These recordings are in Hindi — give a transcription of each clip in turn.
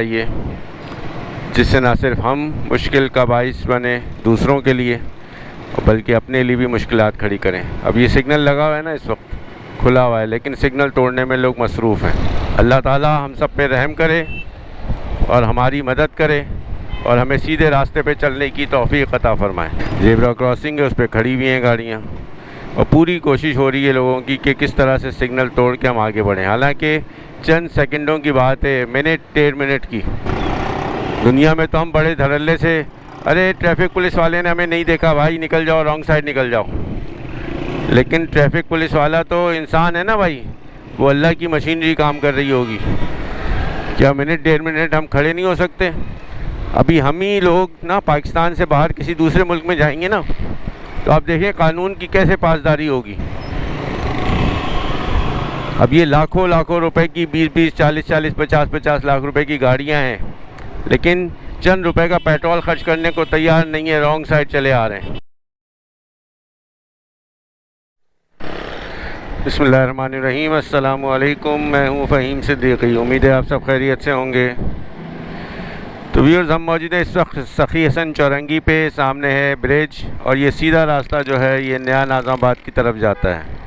चाहिए, जिससे ना सिर्फ हम मुश्किल का बाइस बने दूसरों के लिए, बल्कि अपने लिए भी मुश्किलात खड़ी करें। अब ये सिग्नल लगा हुआ है ना, इस वक्त खुला हुआ है, लेकिन सिग्नल तोड़ने में लोग मसरूफ़ हैं। अल्लाह ताला हम सब पे रहम करे और हमारी मदद करे और हमें सीधे रास्ते पे चलने की तौफीक अता फरमाए। ज़ेब्रा क्रॉसिंग है, उस पर खड़ी हुई हैं गाड़ियाँ और पूरी कोशिश हो रही है लोगों की कि किस तरह से सिग्नल तोड़ के हम आगे बढ़ें। हालांकि चंद सेकंडों की बात है, मिनट 1.5 मिनट की। दुनिया में तो हम बड़े धड़ल्ले से, अरे ट्रैफिक पुलिस वाले ने हमें नहीं देखा भाई, निकल जाओ, रॉन्ग साइड निकल जाओ। लेकिन ट्रैफिक पुलिस वाला तो इंसान है ना भाई, वो अल्लाह की मशीनरी काम कर रही होगी। क्या मिनट 1.5 मिनट हम खड़े नहीं हो सकते? अभी हम ही लोग ना पाकिस्तान से बाहर किसी दूसरे मुल्क में जाएंगे ना, तो आप देखें कानून की कैसे पासदारी होगी। अब ये लाखों लाखों रुपए की 20-20, 40-40, 50-50 लाख रुपए की गाड़ियां हैं, लेकिन चंद रुपए का पेट्रोल खर्च करने को तैयार नहीं है, रॉन्ग साइड चले आ रहे हैं। बिस्मिल्लाहिर्रहमानिर्रहीम, अस्सलामु अलैकुम। मैं हूँ फ़हीम सिद्दीकी। उम्मीद है आप सब खैरियत से होंगे। तो व्यूअर्स, हम मौजूद है इस वक्त सखी हसन चौरंगी पे। सामने है ब्रिज और ये सीधा रास्ता जो है ये नया नाज़ाबाद की तरफ जाता है।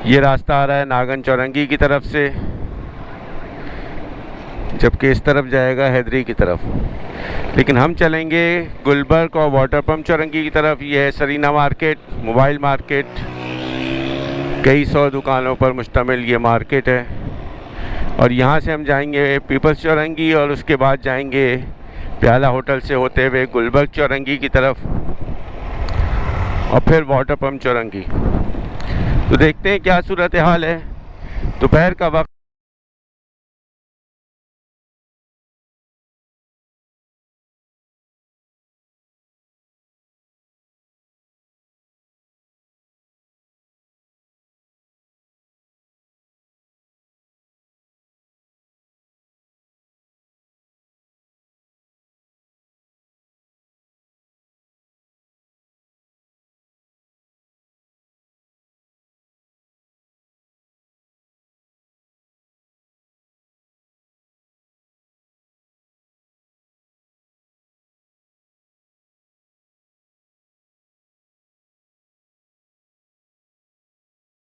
ये रास्ता आ रहा है नागन चौरंगी की तरफ से, जबकि इस तरफ जाएगा हैदरी की तरफ। लेकिन हम चलेंगे गुलबर्ग और वाटर पम्प चौरंगी की तरफ। ये है सरीना मार्केट, मोबाइल मार्केट, कई सौ दुकानों पर मुश्तमिल ये मार्केट है। और यहाँ से हम जाएंगे पीपल्स चौरंगी और उसके बाद जाएंगे प्याला होटल से होते हुए गुलबर्ग चौरंगी की तरफ और फिर वाटर पम्प चौरंगी। तो देखते हैं क्या सूरत हाल है। दोपहर का वक्त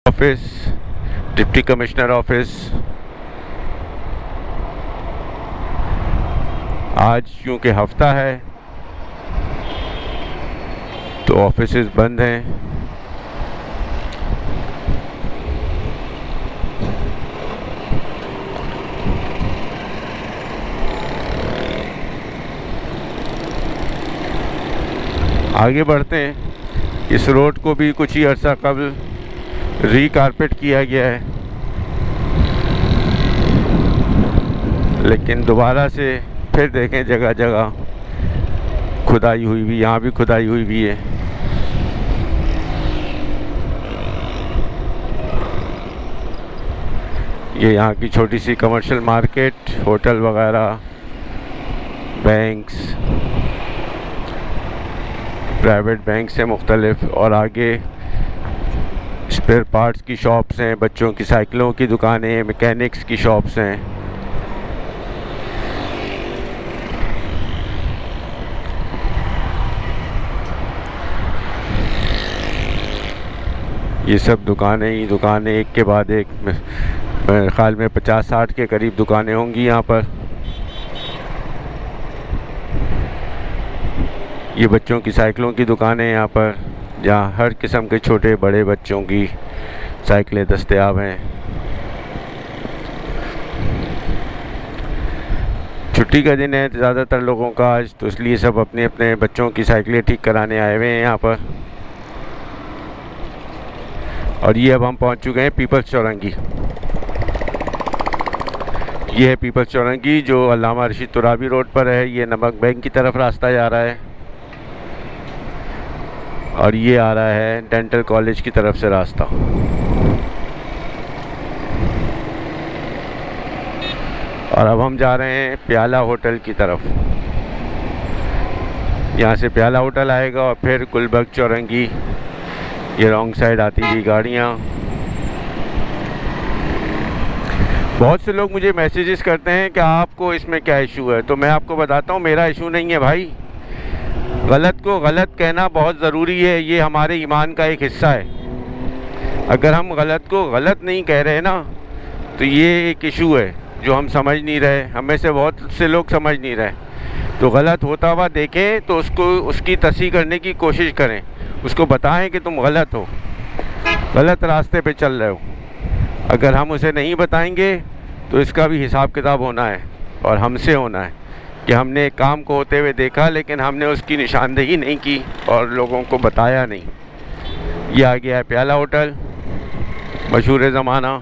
ऑफिस, डिप्टी कमिश्नर ऑफिस। आज क्योंकि हफ्ता है तो ऑफिसेज बंद हैं। आगे बढ़ते हैं। इस रोड को भी कुछ ही अर्सा कबल रीकारपेट किया गया है, लेकिन दोबारा से फिर देखें जगह जगह खुदाई हुई भी, यहाँ भी खुदाई हुई भी है। ये यहाँ की छोटी सी कमर्शियल मार्केट, होटल वगैरह, बैंक्स, प्राइवेट बैंक से मुख्तलिफ, और आगे स्पेयर पार्ट्स की शॉप्स हैं, बच्चों की साइकिलों की दुकानें, मैकेनिक्स की शॉप्स हैं। ये सब दुकानें ही दुकानें, एक के बाद एक। मेरे ख्याल में 50-60 के करीब दुकानें होंगी यहाँ पर। ये बच्चों की साइकिलों की दुकानें यहाँ पर, जहाँ हर किस्म के छोटे बड़े बच्चों की साइकिलें दस्तयाब हैं। छुट्टी का दिन है ज़्यादातर लोगों का आज, तो इसलिए सब अपने अपने बच्चों की साइकिलें ठीक कराने आए हुए हैं यहाँ पर। और ये अब हम पहुँच चुके हैं पीपल्स चौरंगी। ये है पीपल्स चौरंगी जो अल्लामा रशीद तुराबी रोड पर है। ये नमक बैंक की तरफ रास्ता जा रहा है और ये आ रहा है डेंटल कॉलेज की तरफ से रास्ता। और अब हम जा रहे हैं प्याला होटल की तरफ। यहाँ से प्याला होटल आएगा और फिर गुलबर्ग चौरंगी। ये रॉन्ग साइड आती थी गाड़ियाँ। बहुत से लोग मुझे मैसेजेस करते हैं कि आपको इसमें क्या इशू है, तो मैं आपको बताता हूँ मेरा इशू नहीं है भाई। गलत को गलत कहना बहुत ज़रूरी है, ये हमारे ईमान का एक हिस्सा है। अगर हम गलत को गलत नहीं कह रहे ना, तो ये एक इशू है जो हम समझ नहीं रहे, हम में से बहुत से लोग समझ नहीं रहे। तो गलत होता हुआ देखें तो उसकी तस्हीह करने की कोशिश करें, उसको बताएं कि तुम गलत हो, गलत रास्ते पे चल रहे हो। अगर हम उसे नहीं बताएंगे तो इसका भी हिसाब किताब होना है और हमसे होना है कि हमने एक काम को होते हुए देखा लेकिन हमने उसकी निशानदेही नहीं की और लोगों को बताया नहीं। ये आ गया है प्याला होटल, मशहूर ज़माना।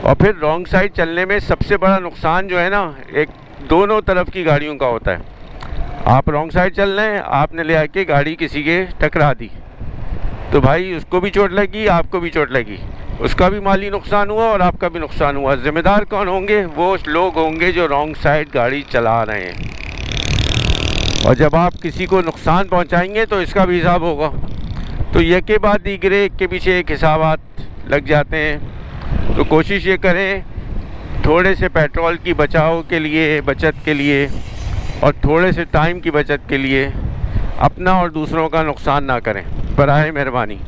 और फिर रॉन्ग साइड चलने में सबसे बड़ा नुकसान जो है ना, एक दोनों तरफ की गाड़ियों का होता है। आप रॉन्ग साइड चल रहे हैं, आपने ले आके गाड़ी किसी के टकरा दी, तो भाई उसको भी चोट लगी, आपको भी चोट लगी, उसका भी माली नुकसान हुआ और आपका भी नुकसान हुआ। ज़िम्मेदार कौन होंगे? वो लोग होंगे जो रॉन्ग साइड गाड़ी चला रहे हैं। और जब आप किसी को नुकसान पहुंचाएंगे तो इसका भी हिसाब होगा। तो ये के बाद दीगरे एक के पीछे एक हिसाबात लग जाते हैं। तो कोशिश ये करें थोड़े से पेट्रोल की बचाव के लिए, बचत के लिए, और थोड़े से टाइम की बचत के लिए अपना और दूसरों का नुकसान ना करें, बराए मेहरबानी।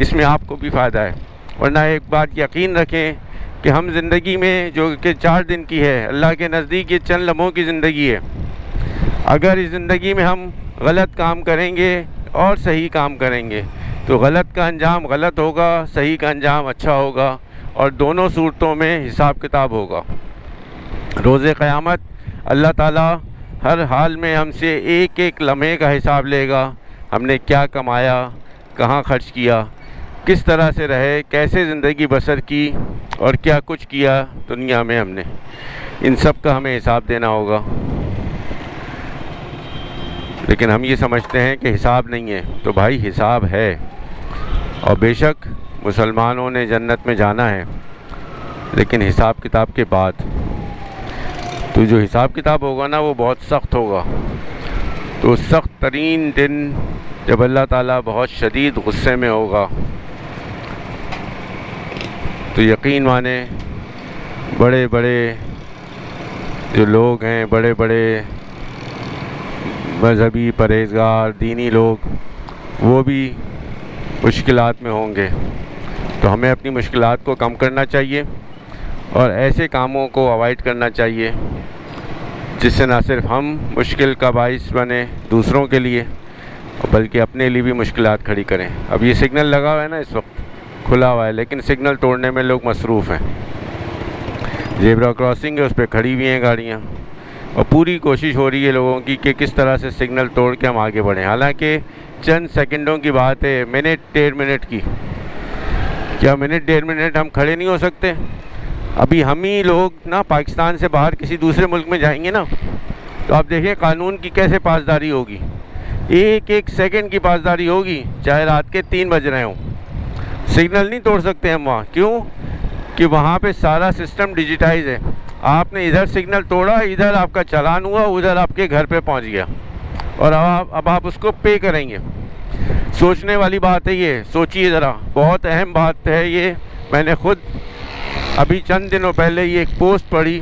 इसमें आपको भी फ़ायदा है। वरना एक बात यकीन रखें कि हम ज़िंदगी में जो कि 4 दिन की है, अल्लाह के नज़दीक ये चंद लम्हों की ज़िंदगी है। अगर इस ज़िंदगी में हम गलत काम करेंगे और सही काम करेंगे तो गलत का अंजाम गलत होगा, सही का अंजाम अच्छा होगा, और दोनों सूरतों में हिसाब किताब होगा। रोज़े क़यामत अल्लाह ताला हर हाल में हमसे एक एक लम्हे का हिसाब लेगा। हमने क्या कमाया, कहाँ खर्च किया, किस तरह से रहे, कैसे ज़िंदगी बसर की और क्या कुछ किया दुनिया में हमने, इन सब का हमें हिसाब देना होगा। लेकिन हम ये समझते हैं कि हिसाब नहीं है, तो भाई हिसाब है। और बेशक मुसलमानों ने जन्नत में जाना है, लेकिन हिसाब किताब के बाद। तो जो हिसाब किताब होगा ना वो बहुत सख्त होगा। तो सख्त तरीन दिन जब अल्लाह ताला बहुत शदीद गुस्से में होगा, तो यकीन माने बड़े बड़े जो लोग हैं, बड़े बड़े मज़हबी परहेज़गार दीनी लोग, वो भी मुश्किलात में होंगे। तो हमें अपनी मुश्किलात को कम करना चाहिए और ऐसे कामों को अवॉइड करना चाहिए जिससे ना सिर्फ हम मुश्किल का बाइस बने दूसरों के लिए, बल्कि अपने लिए भी मुश्किलात खड़ी करें। अब ये सिग्नल लगा हुआ है ना, इस वक्त खुला हुआ है, लेकिन सिग्नल तोड़ने में लोग मसरूफ़ हैं। ज़ेब्रा क्रॉसिंग है, उस पर खड़ी हुई हैं गाड़ियाँ, और पूरी कोशिश हो रही है लोगों की कि किस तरह से सिग्नल तोड़ के हम आगे बढ़ें। हालांकि चंद सेकंडों की बात है, मिनट 1.5 मिनट की। क्या मिनट 1.5 मिनट हम खड़े नहीं हो सकते? अभी हम ही लोग ना पाकिस्तान से बाहर किसी दूसरे मुल्क में जाएंगे ना, तो आप देखिए कानून की कैसे पासदारी होगी। एक एक सेकंड की पासदारी होगी, चाहे रात के 3 बज रहे हों। सिग्नल नहीं तोड़ सकते हम वहाँ। क्यों? कि वहाँ पे सारा सिस्टम डिजिटाइज है। आपने इधर सिग्नल तोड़ा, इधर आपका चालान हुआ, उधर आपके घर पे पहुँच गया, और अब आप उसको पे करेंगे। सोचने वाली बात है ये, सोचिए ज़रा, बहुत अहम बात है ये। मैंने खुद अभी चंद दिनों पहले ये एक पोस्ट पढ़ी,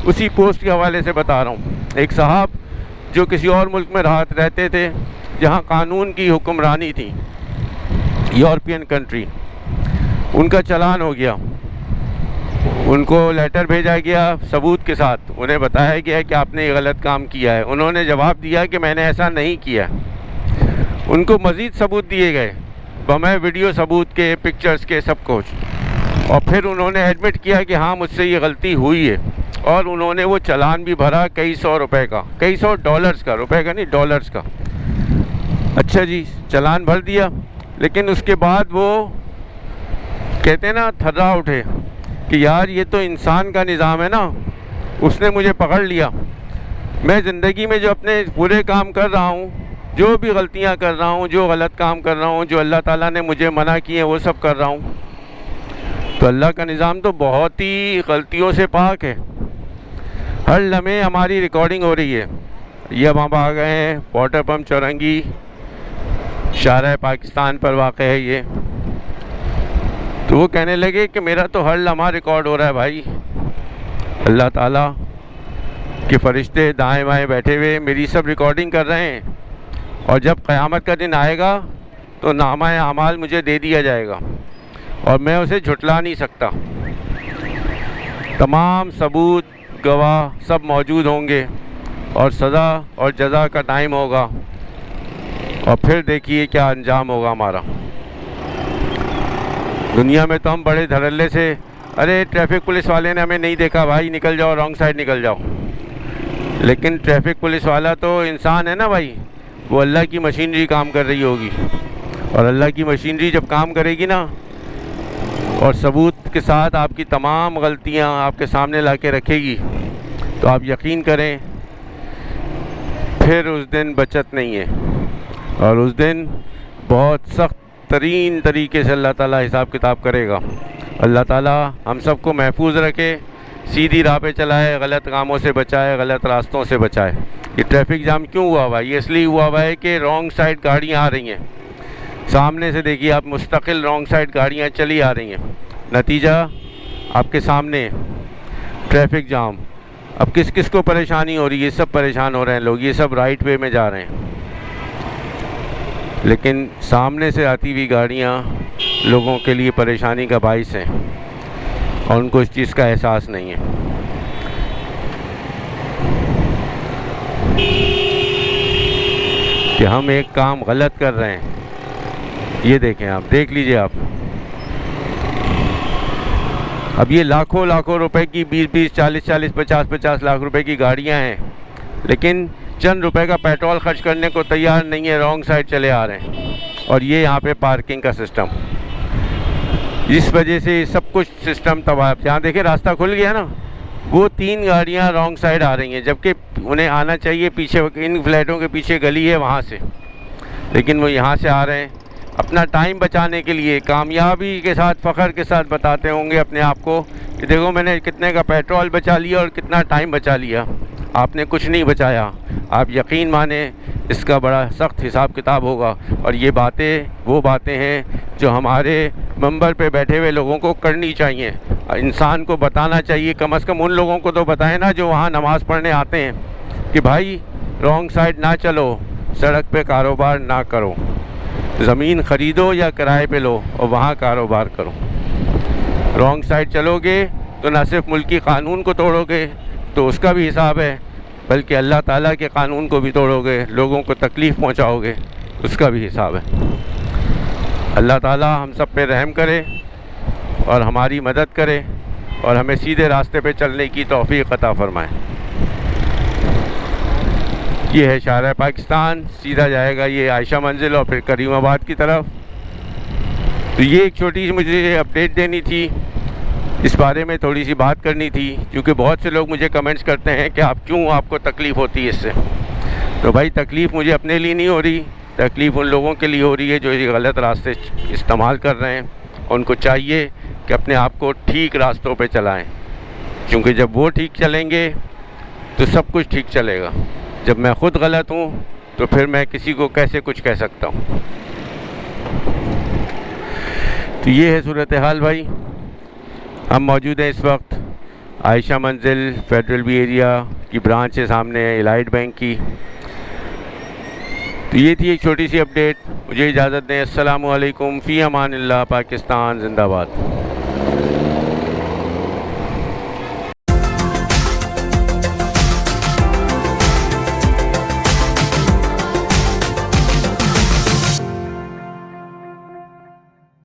उसी पोस्ट के हवाले से बता रहा हूँ। एक साहब जो किसी और मुल्क में रहते थे जहाँ कानून की हुक्मरानी थी, यूरोपियन कंट्री, उनका चालान हो गया, उनको लेटर भेजा गया सबूत के साथ। उन्हें बताया गया कि आपने ये गलत काम किया है। उन्होंने जवाब दिया कि मैंने ऐसा नहीं किया। उनको मज़ीद सबूत दिए गए, बमै वीडियो सबूत के, पिक्चर्स के, सब कुछ। और फिर उन्होंने एडमिट किया कि हाँ मुझसे ये गलती हुई है, और उन्होंने वो चालान भी भरा कई सौ रुपए का, कई सौ डॉलर्स का, रुपए का नहीं डॉलर्स का। अच्छा जी, चालान भर दिया, लेकिन उसके बाद वो कहते हैं ना थर्रा उठे कि यार ये तो इंसान का निज़ाम है ना, उसने मुझे पकड़ लिया। मैं ज़िंदगी में जो अपने बुरे काम कर रहा हूँ, जो भी गलतियाँ कर रहा हूँ, जो गलत काम कर रहा हूँ, जो अल्लाह ताला ने मुझे मना किए वो सब कर रहा हूँ। तो अल्लाह का निज़ाम तो बहुत ही गलतियों से पाक है। हर लम्हे हमारी रिकॉर्डिंग हो रही है। ये अब हम आ गए हैं वाटर पम्प चौरंगी, शारा पाकिस्तान पर वाक़ है ये। तो वो कहने लगे कि मेरा तो हर लम्हा रिकॉर्ड हो रहा है भाई। अल्लाह ताला के फरिश्ते दाएं बाएं बैठे हुए मेरी सब रिकॉर्डिंग कर रहे हैं, और जब क़यामत का दिन आएगा तो नामा अमाल मुझे दे दिया जाएगा और मैं उसे झुटला नहीं सकता। तमाम सबूत गवाह सब मौजूद होंगे और सज़ा और जज़ा का टाइम होगा, और फिर देखिए क्या अंजाम होगा हमारा। दुनिया में तो हम बड़े धड़ल्ले से, अरे ट्रैफिक पुलिस वाले ने हमें नहीं देखा भाई, निकल जाओ, रॉन्ग साइड निकल जाओ। लेकिन ट्रैफिक पुलिस वाला तो इंसान है ना भाई, वो अल्लाह की मशीनरी काम कर रही होगी, और अल्लाह की मशीनरी जब काम करेगी ना और सबूत के साथ आपकी तमाम गलतियां आपके सामने ला के रखेगी, तो आप यकीन करें फिर उस दिन बचत नहीं है, और उस दिन बहुत सख्त तरीन तरीके से अल्लाह ताला हिसाब किताब करेगा। अल्लाह ताला हम सबको महफूज रखे, सीधी राह पे चलाए, गलत कामों से बचाए, गलत रास्तों से बचाए। ये ट्रैफिक जाम क्यों हुआ हुआ है? ये इसलिए हुआ हुआ है कि रॉन्ग साइड गाड़ियाँ आ रही हैं। सामने से देखिए आप, मुस्तकिल रॉन्ग साइड गाड़ियाँ चली आ रही हैं, नतीजा आपके सामने ट्रैफिक जाम। अब किस किस को परेशानी हो रही है? सब परेशान हो रहे हैं लोग, ये सब राइट वे में जा रहे हैं, लेकिन सामने से आती हुई गाड़ियाँ लोगों के लिए परेशानी का बाइस हैं और उनको इस चीज़ का एहसास नहीं है। कि हम एक काम गलत कर रहे हैं। ये देखें आप, देख लीजिए आप, अब ये लाखों लाखों रुपए की 20-20, 40-40, 50-50 लाख रुपए की गाड़ियां हैं, लेकिन चंद रुपए का पेट्रोल खर्च करने को तैयार नहीं है, रॉन्ग साइड चले आ रहे हैं। और ये यहाँ पे पार्किंग का सिस्टम, इस वजह से सब कुछ सिस्टम तबाह। जहाँ देखें रास्ता खुल गया ना, वो 3 गाड़ियाँ रॉन्ग साइड आ रही हैं, जबकि उन्हें आना चाहिए पीछे, इन फ्लैटों के पीछे गली है वहाँ से, लेकिन वो यहाँ से आ रहे हैं अपना टाइम बचाने के लिए। कामयाबी के साथ, फ़ख्र के साथ बताते होंगे अपने आप को कि देखो मैंने कितने का पेट्रोल बचा लिया और कितना टाइम बचा लिया। आपने कुछ नहीं बचाया। आप यकीन माने इसका बड़ा सख्त हिसाब किताब होगा। और ये बातें वो बातें हैं जो हमारे मंबर पे बैठे हुए लोगों को करनी चाहिए। इंसान को बताना चाहिए, कम से कम उन लोगों को तो बताएं ना जो वहाँ नमाज़ पढ़ने आते हैं, कि भाई रॉन्ग साइड ना चलो, सड़क पे कारोबार ना करो, ज़मीन ख़रीदो या किराए पे लो और वहाँ कारोबार करो। रॉन्ग साइड चलोगे तो ना सिर्फ मुल्की क़ानून को तोड़ोगे, तो उसका भी हिसाब है, बल्कि अल्लाह ताला के क़ानून को भी तोड़ोगे, लोगों को तकलीफ़ पहुँचाओगे, उसका भी हिसाब है। अल्लाह ताला हम सब पे रहम करे और हमारी मदद करे और हमें सीधे रास्ते पे चलने की तौफ़ीक़ अता फ़रमाए। ये है शाहराह पाकिस्तान, सीधा जाएगा ये आयशा मंजिल और फिर करीमाबाद की तरफ। तो ये एक छोटी सी मुझे अपडेट देनी थी, इस बारे में थोड़ी सी बात करनी थी, क्योंकि बहुत से लोग मुझे कमेंट्स करते हैं कि आप क्यों, आपको तकलीफ़ होती है इससे। तो भाई तकलीफ़ मुझे अपने लिए नहीं हो रही, तकलीफ़ उन लोगों के लिए हो रही है जो ये गलत रास्ते इस्तेमाल कर रहे हैं। उनको चाहिए कि अपने आप को ठीक रास्तों पे चलाएं, क्योंकि जब वो ठीक चलेंगे तो सब कुछ ठीक चलेगा। जब मैं ख़ुद गलत हूँ तो फिर मैं किसी को कैसे कुछ कह सकता हूँ। तो ये है सूरत हाल भाई। हम मौजूद हैं इस वक्त आयशा मंजिल फेडरल बी एरिया की ब्रांच है, सामने है इलाइट बैंक की। तो ये थी एक छोटी सी अपडेट। मुझे इजाज़त दें। अस्सलामु अलैकुम, फ़ी अमानिल्लाह, पाकिस्तान जिंदाबाद।